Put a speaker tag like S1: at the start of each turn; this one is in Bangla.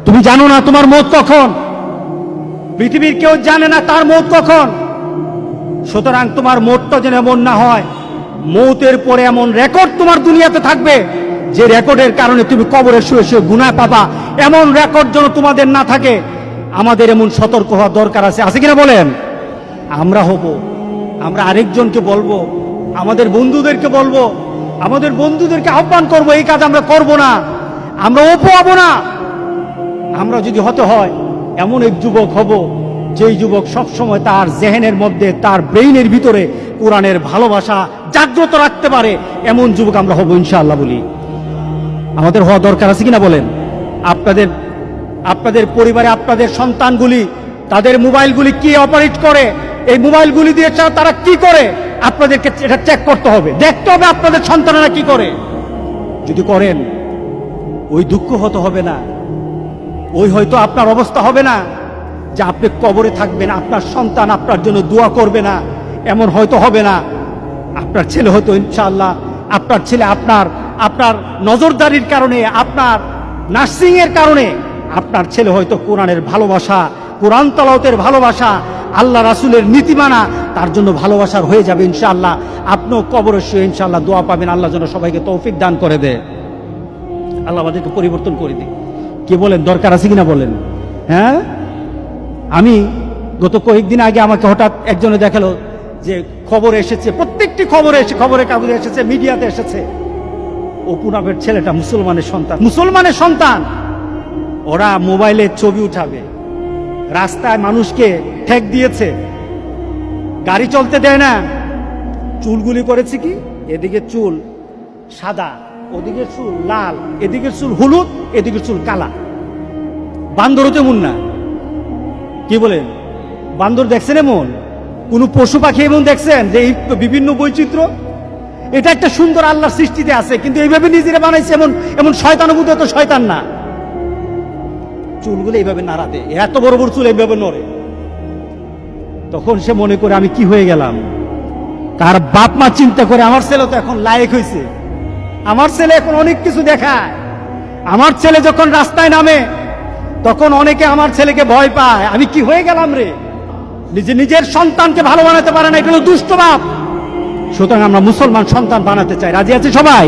S1: তুমি জানো না তোমার মৌত কখন, পৃথিবীর কেউ জানে না তার মৌত কখন। সুতরাং তোমার মৌতটা যেন এমন না হয়, মৌতের পরে এমন রেকর্ড তোমার দুনিয়াতে থাকবে যে রেকর্ডের কারণে তুমি কবরে শুয়ে শুয়ে গুনাহ পাবা। এমন রেকর্ড যেন তোমাদের না থাকে। আমাদের এমন সতর্ক হওয়া দরকার আছে কিনা বলেন? আমরা হব, আমরা আরেকজনকে বলবো, আমাদের বন্ধুদেরকে বলবো, আমাদের বন্ধুদেরকে আহ্বান করবো, এই কাজ আমরা করব না, আমরা ওপো হব না। আমরা যদি হতে হয় এমন এক যুবক হব যেই যুবক সবসময় তার জেহেনের মধ্যে, তার ব্রেইনের ভিতরে কোরআনের ভালোবাসা জাগ্রত রাখতে পারে, এমন যুবক আমরা হব ইনশাআল্লাহ বলি। আমাদের হওয়া দরকার আছে কিনা বলেন? আপনাদের পরিবারে আপনাদের সন্তানগুলি তাদের মোবাইলগুলি কি অপারেট করে, এই মোবাইলগুলি দিয়ে তারা কি করে, আপনাদেরকে এটা চেক করতে হবে, দেখতে হবে আপনাদের সন্তানেরা কি করে। যদি করেন ওই দুঃখ হতে হবে না, ওই হয়তো আপনার অবস্থা হবে না যে আপনি কবরে থাকবেন, আপনার সন্তান আপনার জন্য দোয়া করবে না, এমন হয়তো হবে না। আপনার ছেলে হয়তো ইনশাআল্লাহ, আপনার ছেলে আপনার নজরদারির কারণে, আপনার নার্সিং এর কারণে আপনার ছেলে হয়তো কোরআনের ভালোবাসা, কোরআন তেলাওয়াতের ভালোবাসা, আল্লাহ রাসূলের নীতি মানা তার জন্য ভালোবাসার হয়ে যাবে ইনশাআল্লাহ। আপনিও কবরে শুয়ে ইনশাআল্লাহ দোয়া পাবেন। আল্লাহ যেন সবাইকে তৌফিক দান করে দেয়, আল্লাহ আমাদেরকে পরিবর্তন করে দিই। কে বলেন দরকার আছে কিনা বলেন? হ্যাঁ, আমি গত কয়েকদিন আগে আমাকে হঠাৎ একজনে দেখালো যে খবরে এসেছে, প্রত্যেকটি খবরের কাগজে এসেছে, মিডিয়াতে এসেছে, অপু নামের ছেলেটা মুসলমানের সন্তান, ওরা মোবাইলে ছবি উঠাবে, রাস্তায় মানুষকে ঠেক দিয়েছে, গাড়ি চলতে দেয় না, চুলগুলি করেছে কি, এদিকে চুল সাদা, ওদিকে চুল লাল, এদিকে চুল হলুদ, এদিকে চুল কালা। বান্দরও তেমন না। কি বলেন? বান্দর দেখছেন এমন? কোন পশু পাখি এমন দেখছেন যে এই বিভিন্ন বৈচিত্র্য? এটা একটা সুন্দর আল্লাহর সৃষ্টিতে আছে, কিন্তু এইভাবে নিজেরা বানাইছে, এমন শয়তানুভূত তো শয়তান না। চুলগুলো এইভাবে নাড়াতে, এত বড় বড় চুল এইভাবে নড়ে। তখন সে মনে করে আমি কি হয়ে গেলাম। তার বাপ মা চিন্তা করে আমার ছেলে তো এখন লায়েক হয়েছে, আমার ছেলে এখন অনেক কিছু দেখায়, আমার ছেলে যখন রাস্তায় নামে তখন অনেকে আমার ছেলেকে ভয় পায়। আমি কি হয়ে গেলাম রে? নিজের সন্তানকে ভালো বানাতে পারে না, এটা হলো দুষ্ট বাপ। সুতরাং আমরা মুসলমান সন্তান বানাতে চাই। রাজি আছি সবাই?